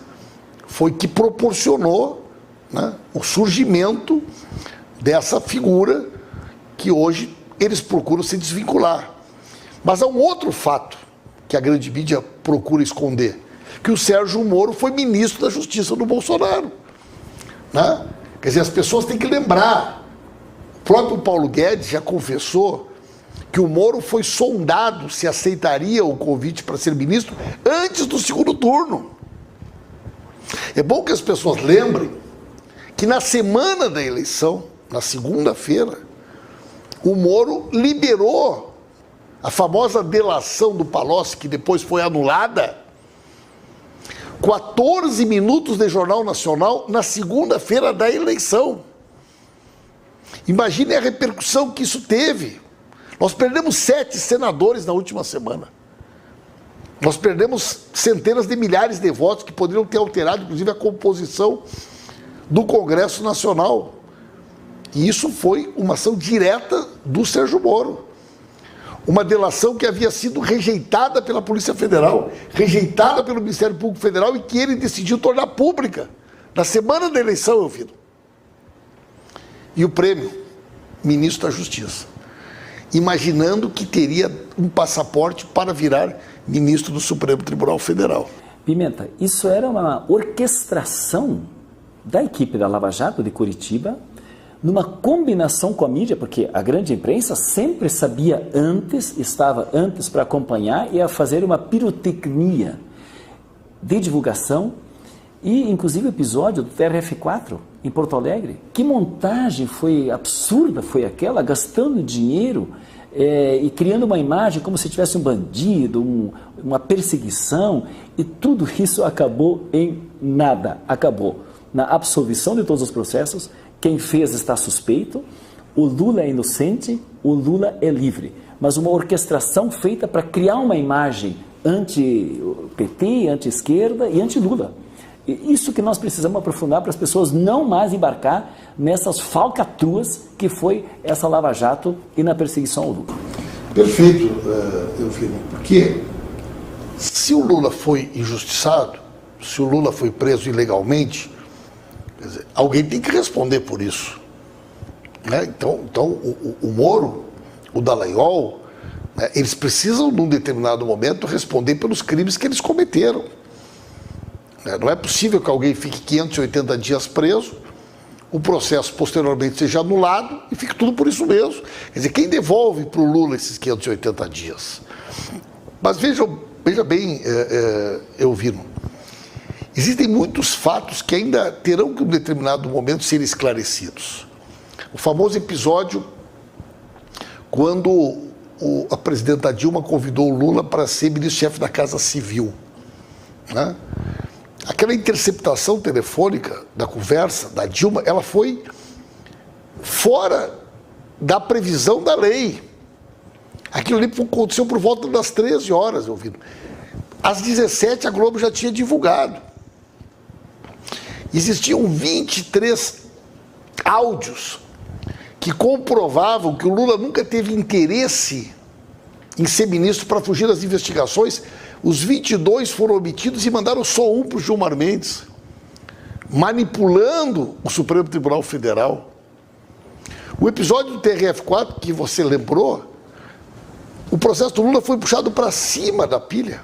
foi que proporcionou, né, o surgimento dessa figura que hoje eles procuram se desvincular. Mas há um outro fato que a grande mídia procura esconder, que o Sérgio Moro foi ministro da Justiça do Bolsonaro, né? Quer dizer, as pessoas têm que lembrar, o próprio Paulo Guedes já confessou que o Moro foi sondado se aceitaria o convite para ser ministro antes do segundo turno. É bom que as pessoas lembrem que na semana da eleição, na segunda-feira, o Moro liberou a famosa delação do Palocci, que depois foi anulada, 14 minutos de Jornal Nacional na segunda-feira da eleição. Imagine a repercussão que isso teve. Nós perdemos 7 senadores na última semana. Nós perdemos centenas de milhares de votos que poderiam ter alterado, inclusive, a composição do Congresso Nacional. E isso foi uma ação direta do Sérgio Moro. Uma delação que havia sido rejeitada pela Polícia Federal, rejeitada pelo Ministério Público Federal e que ele decidiu tornar pública na semana da eleição, Elvino. E o prêmio, ministro da Justiça, imaginando que teria um passaporte para virar ministro do Supremo Tribunal Federal. Pimenta, isso era uma orquestração da equipe da Lava Jato de Curitiba, numa combinação com a mídia, porque a grande imprensa sempre sabia antes, estava antes para acompanhar e a fazer uma pirotecnia de divulgação e, inclusive, o episódio do TRF4 em Porto Alegre. Que montagem foi absurda foi aquela, gastando dinheiro e criando uma imagem como se tivesse um bandido, uma perseguição, e tudo isso acabou em nada, acabou na absolvição de todos os processos. Quem fez está suspeito, o Lula é inocente, o Lula é livre. Mas uma orquestração feita para criar uma imagem anti-PT, anti-esquerda e anti-Lula. Isso que nós precisamos aprofundar para as pessoas não mais embarcar nessas falcatruas que foi essa Lava Jato e na perseguição ao Lula. Perfeito, Elvino, porque se o Lula foi injustiçado, se o Lula foi preso ilegalmente, quer dizer, alguém tem que responder por isso, né? Então o Moro, o Dallagnol, né, eles precisam, num determinado momento, responder pelos crimes que eles cometeram. Não é possível que alguém fique 580 dias preso, o processo posteriormente seja anulado e fique tudo por isso mesmo. Quer dizer, quem devolve para o Lula esses 580 dias? Mas veja bem, Elvino, existem muitos fatos que ainda terão que, em um determinado momento, ser esclarecidos. O famoso episódio quando a presidenta Dilma convidou o Lula para ser ministro-chefe da Casa Civil, né? Aquela interceptação telefônica da conversa da Dilma, ela foi fora da previsão da lei. Aquilo ali aconteceu por volta das 13 horas, Elvino. Às 17 a Globo já tinha divulgado. Existiam 23 áudios que comprovavam que o Lula nunca teve interesse em ser ministro para fugir das investigações. Os 22 foram omitidos e mandaram só um para o Gilmar Mendes, manipulando o Supremo Tribunal Federal. O episódio do TRF4, que você lembrou, o processo do Lula foi puxado para cima da pilha,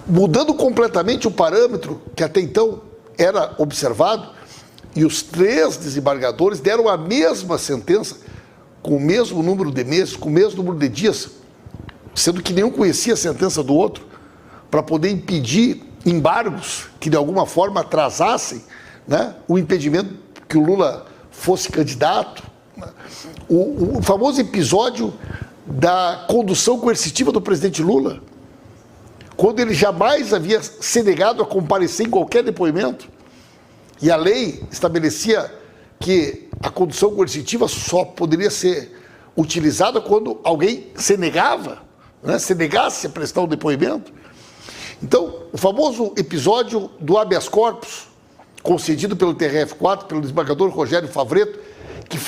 mudando completamente o parâmetro que até então era observado, e os 3 desembargadores deram a mesma sentença, com o mesmo número de meses, com o mesmo número de dias, sendo que nenhum conhecia a sentença do outro, para poder impedir embargos que de alguma forma atrasassem, né, o impedimento que o Lula fosse candidato. O famoso episódio da condução coercitiva do presidente Lula, quando ele jamais havia se negado a comparecer em qualquer depoimento, e a lei estabelecia que a condução coercitiva só poderia ser utilizada quando alguém se negava, né, se negasse a prestar um depoimento. Então, o famoso episódio do habeas corpus, concedido pelo TRF4, pelo desembargador Rogério Favretto, que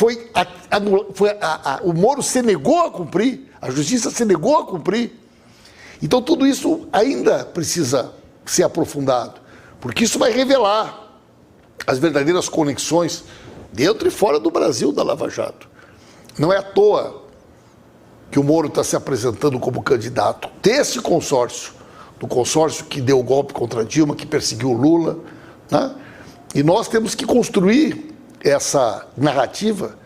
o Moro se negou a cumprir, a justiça se negou a cumprir. Então tudo isso ainda precisa ser aprofundado, porque isso vai revelar as verdadeiras conexões dentro e fora do Brasil da Lava Jato. Não é à toa que o Moro está se apresentando como candidato desse consórcio, do consórcio que deu o golpe contra Dilma, que perseguiu o Lula, né? E nós temos que construir essa narrativa,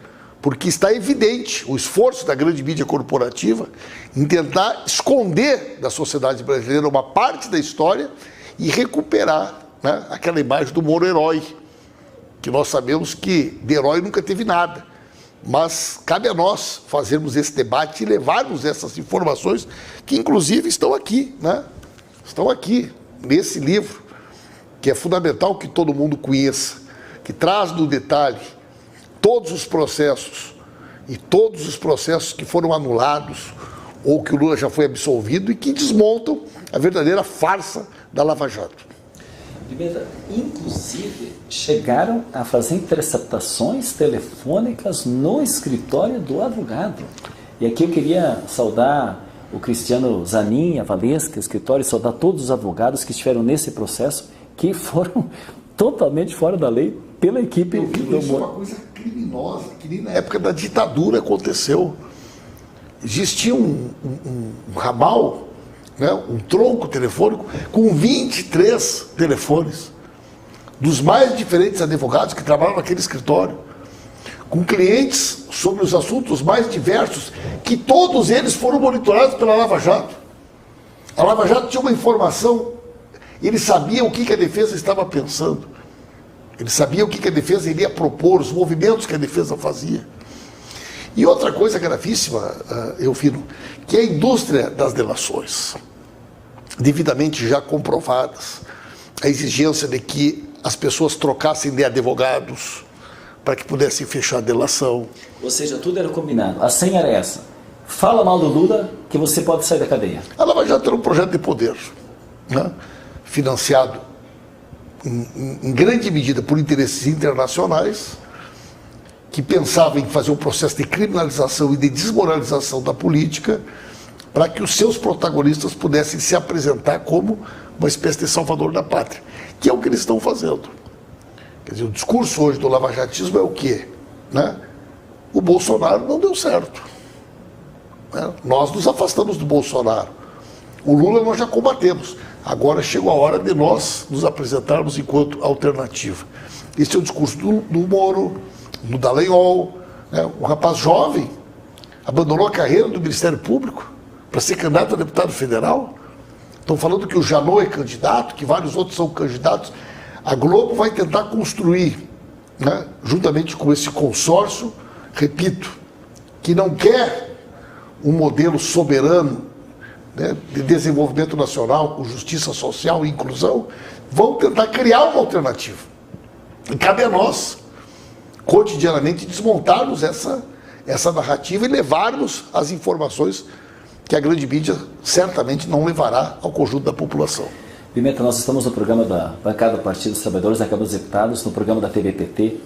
porque está evidente o esforço da grande mídia corporativa em tentar esconder da sociedade brasileira uma parte da história e recuperar, né, aquela imagem do Moro herói, que nós sabemos que de herói nunca teve nada. Mas cabe a nós fazermos esse debate e levarmos essas informações que inclusive estão aqui, né? Estão aqui nesse livro, que é fundamental que todo mundo conheça, que traz no detalhe todos os processos e todos os processos que foram anulados ou que o Lula já foi absolvido e que desmontam a verdadeira farsa da Lava Jato. Pimenta, inclusive, chegaram a fazer interceptações telefônicas no escritório do advogado. E aqui eu queria saudar o Cristiano Zanin, a Valesca, o escritório, e saudar todos os advogados que estiveram nesse processo, que foram totalmente fora da lei pela equipe do Moro. Isso é uma coisa criminosa, que nem na época da ditadura aconteceu. Existia um ramal, né, um tronco telefônico com 23 telefones dos mais diferentes advogados que trabalham naquele escritório, com clientes sobre os assuntos mais diversos, que todos eles foram monitorados pela Lava Jato. A Lava Jato tinha uma informação, ele sabia o que a defesa estava pensando, ele sabia o que a defesa iria propor, os movimentos que a defesa fazia. E outra coisa gravíssima, Eufino, que é a indústria das delações, devidamente já comprovadas, a exigência de que as pessoas trocassem de advogados para que pudessem fechar a delação. Ou seja, tudo era combinado. A senha era essa: fala mal do Lula que você pode sair da cadeia. A Lava Jato era um projeto de poder, né, financiado em grande medida por interesses internacionais, que pensava em fazer um processo de criminalização e de desmoralização da política para que os seus protagonistas pudessem se apresentar como uma espécie de salvador da pátria, que é o que eles estão fazendo. Quer dizer, o discurso hoje do lavajatismo é o quê? Né? O Bolsonaro não deu certo. Né? Nós nos afastamos do Bolsonaro. O Lula nós já combatemos. Agora chegou a hora de nós nos apresentarmos enquanto alternativa. Esse é o discurso do Moro, do Dallagnol, né? Um rapaz jovem, abandonou a carreira do Ministério Público para ser candidato a deputado federal. Estão falando que o Janot é candidato, que vários outros são candidatos. A Globo vai tentar construir, né, juntamente com esse consórcio, repito, que não quer um modelo soberano, né, de desenvolvimento nacional, com justiça social e inclusão, vão tentar criar uma alternativa. E cabe a nós, cotidianamente, desmontarmos essa narrativa e levarmos as informações que a grande mídia certamente não levará ao conjunto da população. Pimenta, nós estamos no programa da bancada do Partido dos Trabalhadores da Câmara dos Deputados, no programa da TVPT,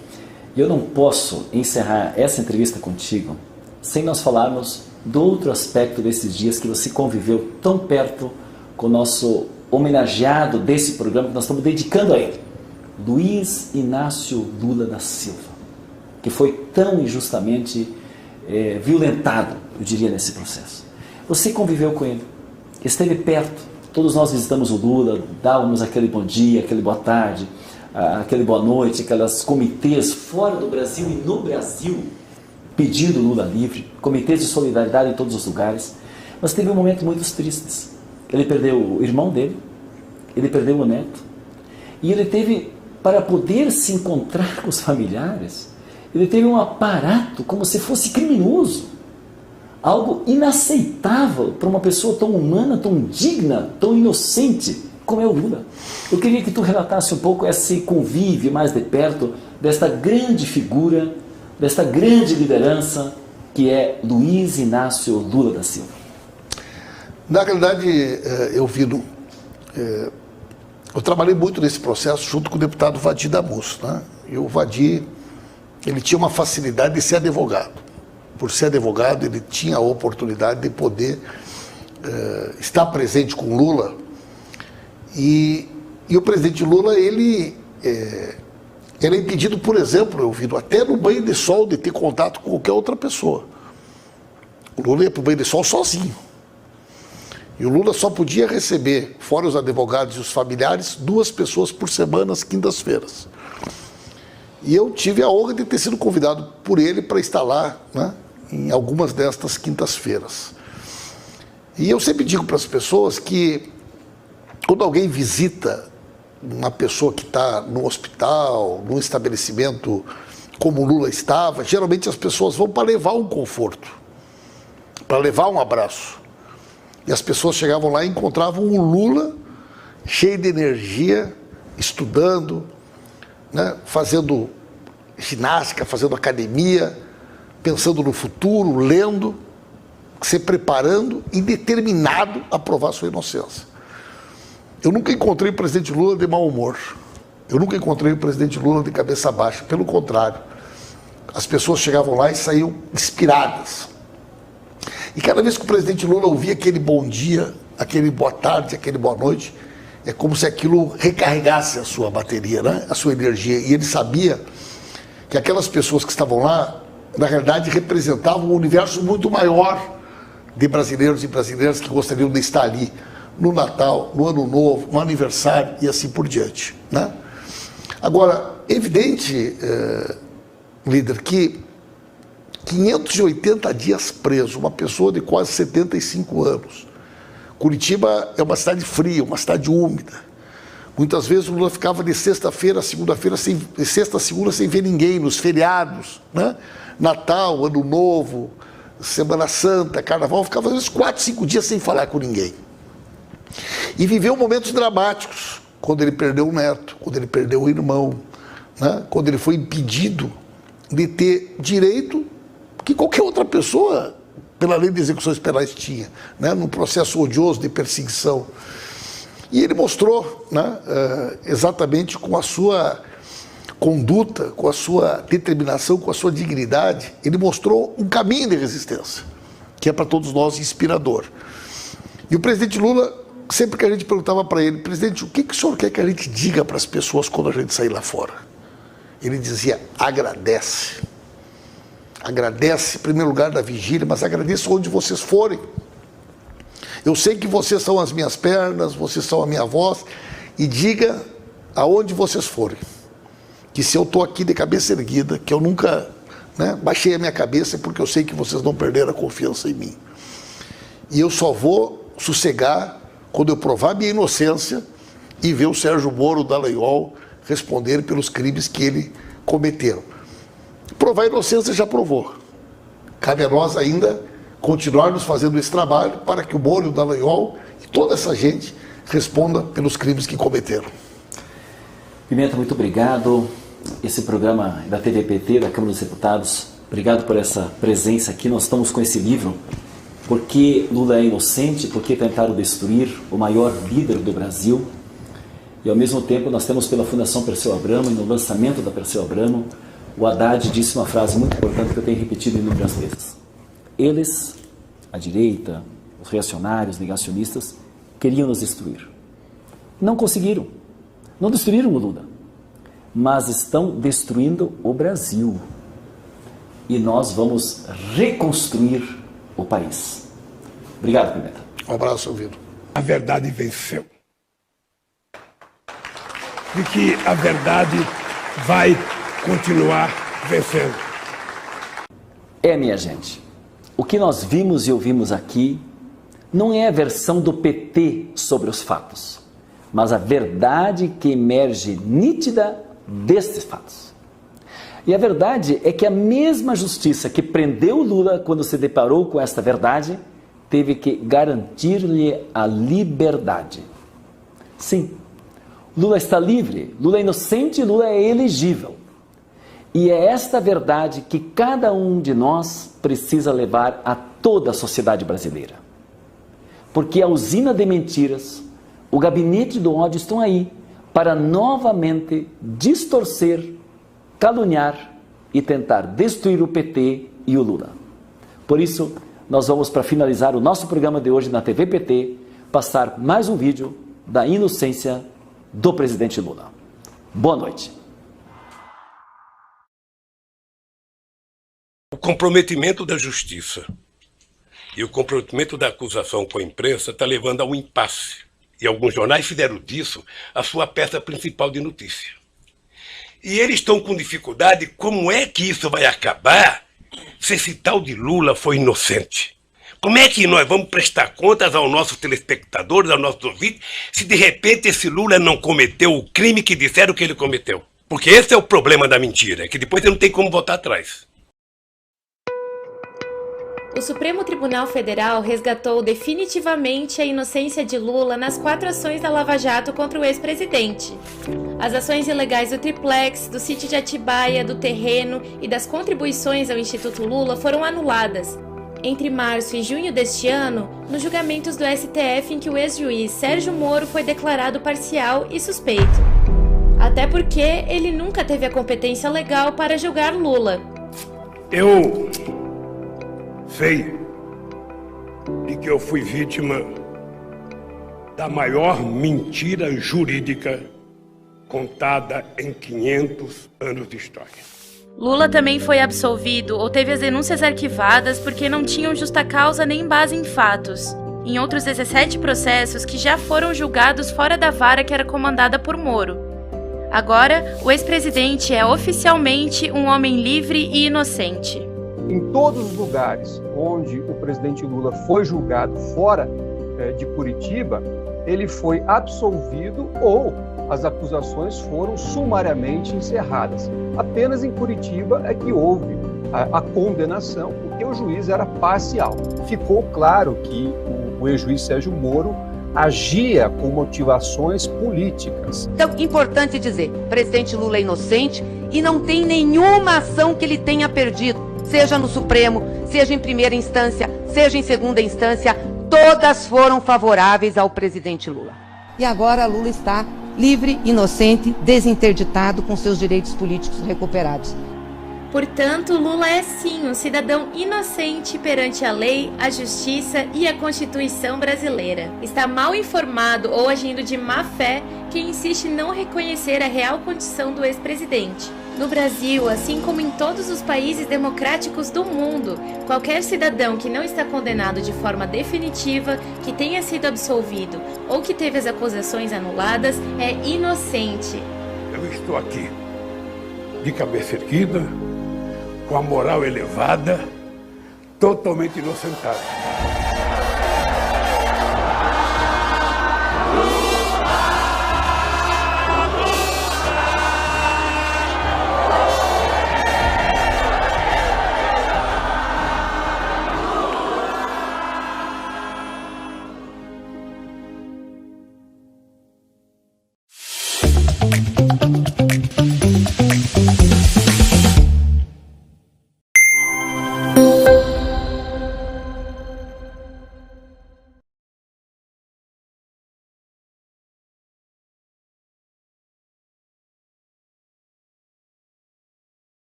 e eu não posso encerrar essa entrevista contigo sem nós falarmos do outro aspecto desses dias que você conviveu tão perto com o nosso homenageado desse programa que nós estamos dedicando a ele, Luiz Inácio Lula da Silva, que foi tão injustamente violentado, eu diria, nesse processo. Você conviveu com ele, esteve perto, todos nós visitamos o Lula, dávamos aquele bom dia, aquele boa tarde, aquele boa noite, aquelas comitês fora do Brasil e no Brasil, pedindo Lula livre, comitês de solidariedade em todos os lugares. Mas teve um momento muito triste. Ele perdeu o irmão dele, ele perdeu o neto, e ele teve, para poder se encontrar com os familiares, ele teve um aparato como se fosse criminoso. Algo inaceitável para uma pessoa tão humana, tão digna, tão inocente como é o Lula. Eu queria que tu relatasse um pouco esse convívio mais de perto desta grande figura, desta grande liderança que é Luiz Inácio Lula da Silva. Na realidade, Elvino, eu trabalhei muito nesse processo junto com o deputado Vadir Damus, né? E o Vadir, ele tinha uma facilidade de ser advogado. Por ser advogado, ele tinha a oportunidade de poder estar presente com Lula. E o presidente Lula, ele é impedido, por exemplo, eu vi até no banho de sol, de ter contato com qualquer outra pessoa. O Lula ia para o banho de sol sozinho. E o Lula só podia receber, fora os advogados e os familiares, 2 pessoas por semana, às quintas-feiras. E eu tive a honra de ter sido convidado por ele para estar lá, né, em algumas destas quintas-feiras. E eu sempre digo para as pessoas que, quando alguém visita uma pessoa que está no hospital, num estabelecimento como o Lula estava, geralmente as pessoas vão para levar um conforto, para levar um abraço. E as pessoas chegavam lá e encontravam o Lula cheio de energia, estudando, né, fazendo ginástica, fazendo academia, pensando no futuro, lendo, se preparando e determinado a provar sua inocência. Eu nunca encontrei o presidente Lula de mau humor. Eu nunca encontrei o presidente Lula de cabeça baixa. Pelo contrário, as pessoas chegavam lá e saíam inspiradas. E cada vez que o presidente Lula ouvia aquele bom dia, aquele boa tarde, aquele boa noite, é como se aquilo recarregasse a sua bateria, né? A sua energia. E ele sabia que aquelas pessoas que estavam lá, na realidade, representavam um universo muito maior de brasileiros e brasileiras que gostariam de estar ali no Natal, no Ano Novo, no aniversário e assim por diante, né? Agora, é evidente, líder, que 580 dias preso, uma pessoa de quase 75 anos. Curitiba é uma cidade fria, uma cidade úmida. Muitas vezes o Lula ficava de sexta-feira a segunda-feira, de sexta a segunda, sem ver ninguém, nos feriados, né? Natal, Ano Novo, Semana Santa, Carnaval, ficava às vezes 4, 5 dias sem falar com ninguém. E viveu momentos dramáticos, quando ele perdeu o neto, quando ele perdeu o irmão, né? Quando ele foi impedido de ter direito que qualquer outra pessoa, pela lei de execuções penais, tinha, né? Num processo odioso de perseguição. E ele mostrou, né, exatamente com a sua conduta, com a sua determinação, com a sua dignidade, ele mostrou um caminho de resistência, que é para todos nós inspirador. E o presidente Lula, sempre que a gente perguntava para ele, presidente, o que o senhor quer que a gente diga para as pessoas quando a gente sair lá fora? Ele dizia, agradece. Agradece, em primeiro lugar, da vigília, mas agradeça onde vocês forem. Eu sei que vocês são as minhas pernas, vocês são a minha voz, e diga aonde vocês forem, que se eu estou aqui de cabeça erguida, que eu nunca, né, baixei a minha cabeça, porque eu sei que vocês não perderam a confiança em mim. E eu só vou sossegar quando eu provar minha inocência e ver o Sérgio Moro, o Dallagnol, responder pelos crimes que ele cometeram. Provar a inocência já provou. Cabe a nós ainda continuarmos fazendo esse trabalho para que o Moro, o Dallagnol e toda essa gente responda pelos crimes que cometeram. Pimenta, muito obrigado. Esse programa da TVPT, da Câmara dos Deputados, obrigado por essa presença aqui. Nós estamos com esse livro, Porque Lula é Inocente, Porque Tentaram Destruir o Maior Líder do Brasil. E ao mesmo tempo nós temos pela Fundação Perseu Abramo, e no lançamento da Perseu Abramo, o Haddad disse uma frase muito importante que eu tenho repetido inúmeras vezes. Eles, a direita, os reacionários, negacionistas, queriam nos destruir. Não conseguiram. Não destruíram o Lula, mas estão destruindo o Brasil. E nós vamos reconstruir o país. Obrigado, Pimenta. Um abraço, ouvido. A verdade venceu. E que a verdade vai continuar vencendo. Minha gente, o que nós vimos e ouvimos aqui não é a versão do PT sobre os fatos, mas a verdade que emerge nítida destes fatos. E a verdade é que a mesma justiça que prendeu Lula quando se deparou com esta verdade, teve que garantir-lhe a liberdade. Sim, Lula está livre, Lula é inocente, Lula é elegível. E é esta verdade que cada um de nós precisa levar a toda a sociedade brasileira. Porque a usina de mentiras, o gabinete do ódio estão aí, para novamente distorcer, caluniar e tentar destruir o PT e o Lula. Por isso, nós vamos, para finalizar o nosso programa de hoje na TV PT, passar mais um vídeo da inocência do presidente Lula. Boa noite. O comprometimento da justiça e o comprometimento da acusação com a imprensa está levando a um impasse. E alguns jornais fizeram disso a sua peça principal de notícia. E eles estão com dificuldade, como é que isso vai acabar se esse tal de Lula foi inocente? Como é que nós vamos prestar contas aos nossos telespectadores, aos nossos ouvintes, se de repente esse Lula não cometeu o crime que disseram que ele cometeu? Porque esse é o problema da mentira, que depois você não tem como voltar atrás. O Supremo Tribunal Federal resgatou definitivamente a inocência de Lula nas 4 ações da Lava Jato contra o ex-presidente. As ações ilegais do triplex, do sítio de Atibaia, do terreno e das contribuições ao Instituto Lula foram anuladas. Entre março e junho deste ano, nos julgamentos do STF em que o ex-juiz Sérgio Moro foi declarado parcial e suspeito. Até porque ele nunca teve a competência legal para julgar Lula. Eu sei de que eu fui vítima da maior mentira jurídica contada em 500 anos de história. Lula também foi absolvido ou teve as denúncias arquivadas porque não tinham justa causa nem base em fatos, em outros 17 processos que já foram julgados fora da vara que era comandada por Moro. Agora, o ex-presidente é oficialmente um homem livre e inocente. Em todos os lugares onde o presidente Lula foi julgado fora de Curitiba, ele foi absolvido ou as acusações foram sumariamente encerradas. Apenas em Curitiba é que houve a condenação, porque o juiz era parcial. Ficou claro que o ex-juiz Sérgio Moro agia com motivações políticas. Então, importante dizer, o presidente Lula é inocente e não tem nenhuma ação que ele tenha perdido, seja no Supremo, seja em primeira instância, seja em segunda instância, todas foram favoráveis ao presidente Lula. E agora Lula está livre, inocente, desinterditado, com seus direitos políticos recuperados. Portanto, Lula é sim um cidadão inocente perante a lei, a justiça e a Constituição brasileira. Está mal informado ou agindo de má fé quem insiste em não reconhecer a real condição do ex-presidente. No Brasil, assim como em todos os países democráticos do mundo, qualquer cidadão que não está condenado de forma definitiva, que tenha sido absolvido ou que teve as acusações anuladas, é inocente. Eu estou aqui, de cabeça erguida, com a moral elevada, totalmente inocentado.